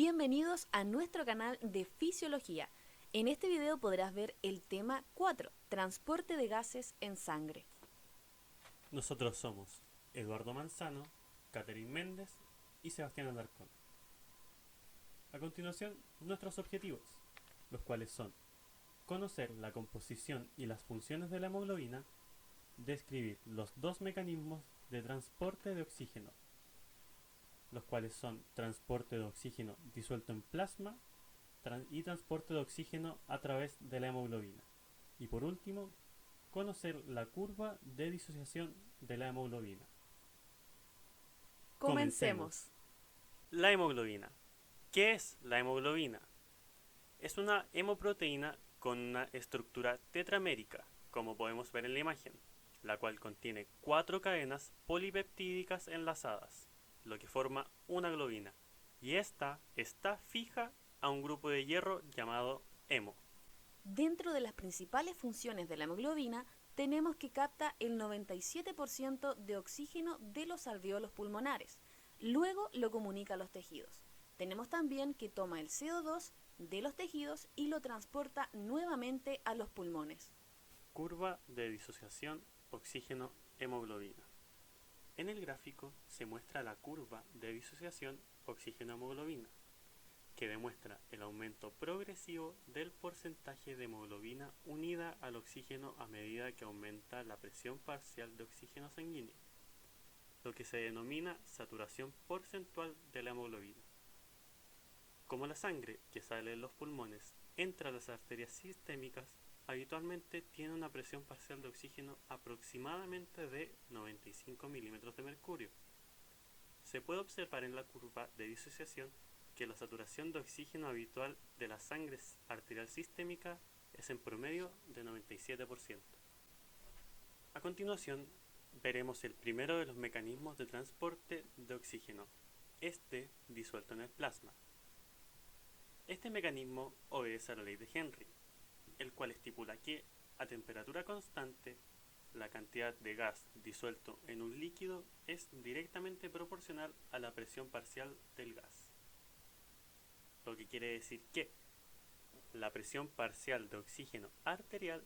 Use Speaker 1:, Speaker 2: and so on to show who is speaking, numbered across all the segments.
Speaker 1: Bienvenidos a nuestro canal de Fisiología. En este video podrás ver el tema 4, transporte de gases en sangre.
Speaker 2: Nosotros somos Eduardo Manzano, Catherine Méndez y Sebastián Alarcón. A continuación, nuestros objetivos, los cuales son conocer la composición y las funciones de la hemoglobina, describir los dos mecanismos de transporte de oxígeno, los cuales son transporte de oxígeno disuelto en plasma y transporte de oxígeno a través de la hemoglobina. Y por último, conocer la curva de disociación de la hemoglobina.
Speaker 1: Comencemos.
Speaker 2: La hemoglobina. ¿Qué es la hemoglobina? Es una hemoproteína con una estructura tetramérica, como podemos ver en la imagen, la cual contiene 4 cadenas polipeptídicas enlazadas, lo que forma una globina, y esta está fija a un grupo de hierro llamado hemo.
Speaker 1: Dentro de las principales funciones de la hemoglobina, tenemos que capta el 97% de oxígeno de los alvéolos pulmonares. Luego lo comunica a los tejidos. Tenemos también que toma el CO2 de los tejidos y lo transporta nuevamente a los pulmones.
Speaker 2: Curva de disociación oxígeno-hemoglobina. En el gráfico se muestra la curva de disociación oxígeno-hemoglobina, que demuestra el aumento progresivo del porcentaje de hemoglobina unida al oxígeno a medida que aumenta la presión parcial de oxígeno sanguíneo, lo que se denomina saturación porcentual de la hemoglobina. Como la sangre que sale de los pulmones entra a las arterias sistémicas, habitualmente tiene una presión parcial de oxígeno aproximadamente de 95 milímetros de mercurio. Se puede observar en la curva de disociación que la saturación de oxígeno habitual de la sangre arterial sistémica es en promedio de 97%. A continuación, veremos el primero de los mecanismos de transporte de oxígeno, este disuelto en el plasma. Este mecanismo obedece a la ley de Henry, el cual estipula que, a temperatura constante, la cantidad de gas disuelto en un líquido es directamente proporcional a la presión parcial del gas. Lo que quiere decir que la presión parcial de oxígeno arterial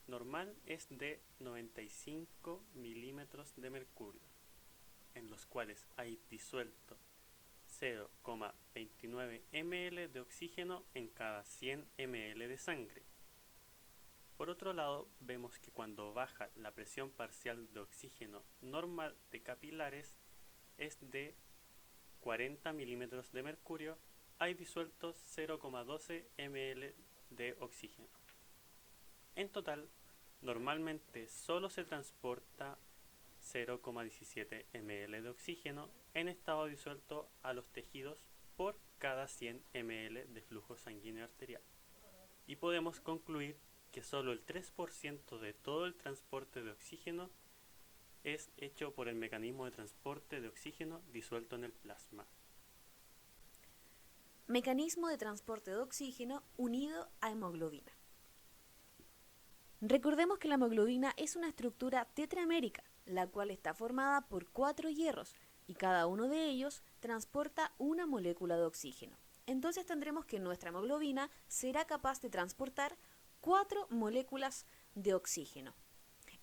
Speaker 2: normal es de 95 milímetros de mercurio, en los cuales hay disuelto 0,29 ml de oxígeno en cada 100 ml de sangre. Por otro lado, vemos que cuando baja la presión parcial de oxígeno normal de capilares es de 40 milímetros de mercurio, hay disueltos 0,12 ml de oxígeno. En total, normalmente solo se transporta 0,17 ml de oxígeno en estado disuelto a los tejidos por cada 100 ml de flujo sanguíneo arterial. Y podemos concluir que solo el 3% de todo el transporte de oxígeno es hecho por el mecanismo de transporte de oxígeno disuelto en el plasma.
Speaker 1: Mecanismo de transporte de oxígeno unido a hemoglobina. Recordemos que la hemoglobina es una estructura tetramérica, la cual está formada por 4 hierros y cada uno de ellos transporta una molécula de oxígeno. Entonces tendremos que nuestra hemoglobina será capaz de transportar 4 moléculas de oxígeno.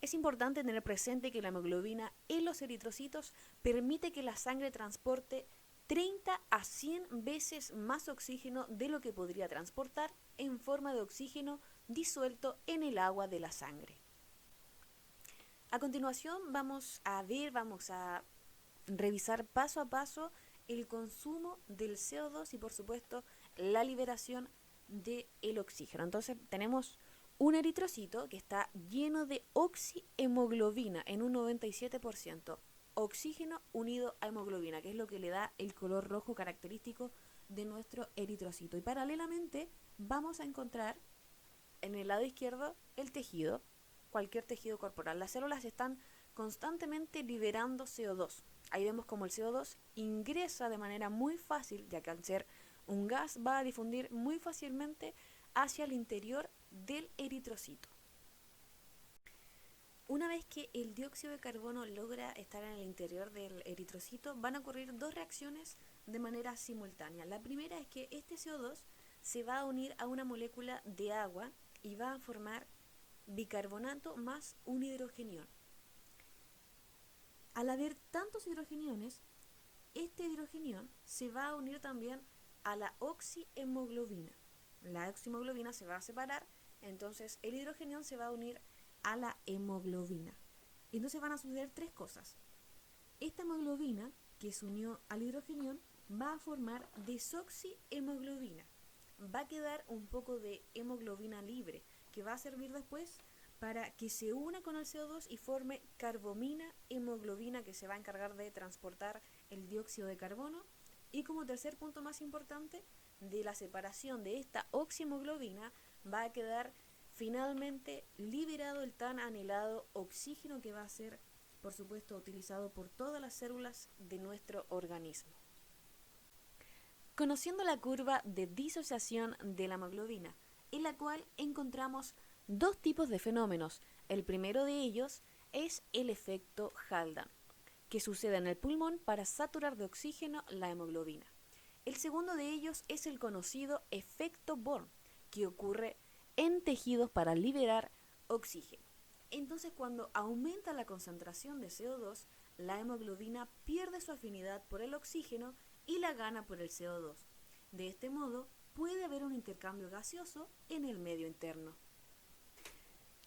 Speaker 1: Es importante tener presente que la hemoglobina en los eritrocitos permite que la sangre transporte 30 a 100 veces más oxígeno de lo que podría transportar en forma de oxígeno disuelto en el agua de la sangre. A continuación vamos a revisar paso a paso el consumo del CO2 y por supuesto la liberación del oxígeno. Entonces tenemos un eritrocito que está lleno de oxihemoglobina en un 97%. Oxígeno unido a hemoglobina, que es lo que le da el color rojo característico de nuestro eritrocito. Y paralelamente vamos a encontrar en el lado izquierdo el tejido, cualquier tejido corporal. Las células están constantemente liberando CO2. Ahí vemos como el CO2 ingresa de manera muy fácil, ya que al ser un gas va a difundir muy fácilmente hacia el interior del eritrocito. Una vez que el dióxido de carbono logra estar en el interior del eritrocito, van a ocurrir dos reacciones de manera simultánea. La primera es que este CO2 se va a unir a una molécula de agua y va a formar bicarbonato más un hidrogenión. Al haber tantos hidrogeniones, este hidrogenión se va a unir también a la oxihemoglobina. La oxihemoglobina se va a separar, entonces el hidrogenión se va a unir a la hemoglobina. Entonces van a suceder tres cosas. Esta hemoglobina que se unió al hidrogenión va a formar desoxihemoglobina. Va a quedar un poco de hemoglobina libre, que va a servir después para que se una con el CO2 y forme carbomina hemoglobina, que se va a encargar de transportar el dióxido de carbono. Y como tercer punto más importante, de la separación de esta oxihemoglobina va a quedar finalmente liberado el tan anhelado oxígeno, que va a ser, por supuesto, utilizado por todas las células de nuestro organismo. Conociendo la curva de disociación de la hemoglobina, en la cual encontramos dos tipos de fenómenos. El primero de ellos es el efecto Haldane, que sucede en el pulmón para saturar de oxígeno la hemoglobina. El segundo de ellos es el conocido efecto Bohr, que ocurre en tejidos para liberar oxígeno. Entonces, cuando aumenta la concentración de CO2, la hemoglobina pierde su afinidad por el oxígeno y la gana por el CO2. De este modo, puede haber un intercambio gaseoso en el medio interno.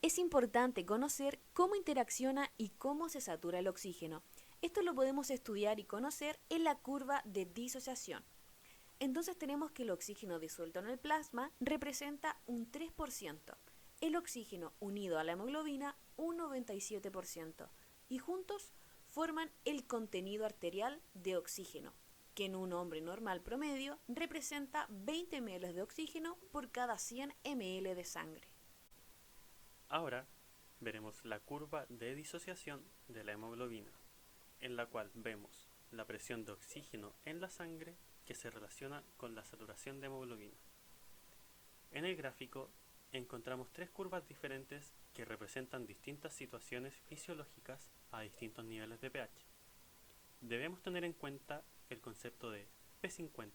Speaker 1: Es importante conocer cómo interacciona y cómo se satura el oxígeno. Esto lo podemos estudiar y conocer en la curva de disociación. Entonces tenemos que el oxígeno disuelto en el plasma representa un 3%, el oxígeno unido a la hemoglobina un 97%, y juntos forman el contenido arterial de oxígeno, que en un hombre normal promedio representa 20 ml de oxígeno por cada 100 ml de sangre.
Speaker 2: Ahora veremos la curva de disociación de la hemoglobina, en la cual vemos la presión de oxígeno en la sangre que se relaciona con la saturación de hemoglobina. En el gráfico encontramos tres curvas diferentes que representan distintas situaciones fisiológicas a distintos niveles de pH. Debemos tener en cuenta el concepto de P50.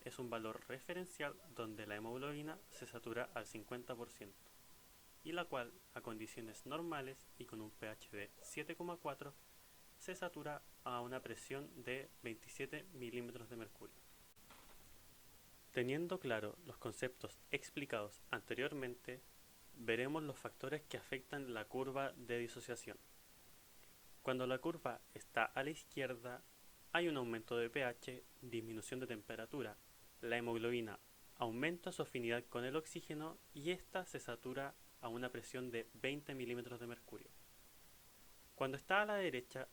Speaker 2: Es un valor referencial donde la hemoglobina se satura al 50%, y la cual, a condiciones normales y con un pH de 7,4, se satura a una presión de 27 milímetros de mercurio. Teniendo claro los conceptos explicados anteriormente, veremos los factores que afectan la curva de disociación. Cuando la curva está a la izquierda, hay un aumento de pH, disminución de temperatura, la hemoglobina aumenta su afinidad con el oxígeno y ésta se satura a una presión de 20 milímetros de mercurio. Cuando está a la derecha,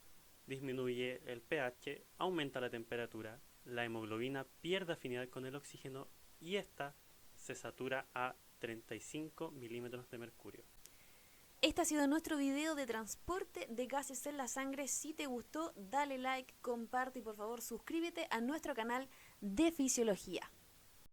Speaker 2: disminuye el pH, aumenta la temperatura, la hemoglobina pierde afinidad con el oxígeno y ésta se satura a 35 milímetros de mercurio.
Speaker 1: Este ha sido nuestro video de transporte de gases en la sangre. Si te gustó, dale like, comparte y por favor suscríbete a nuestro canal de Fisiología.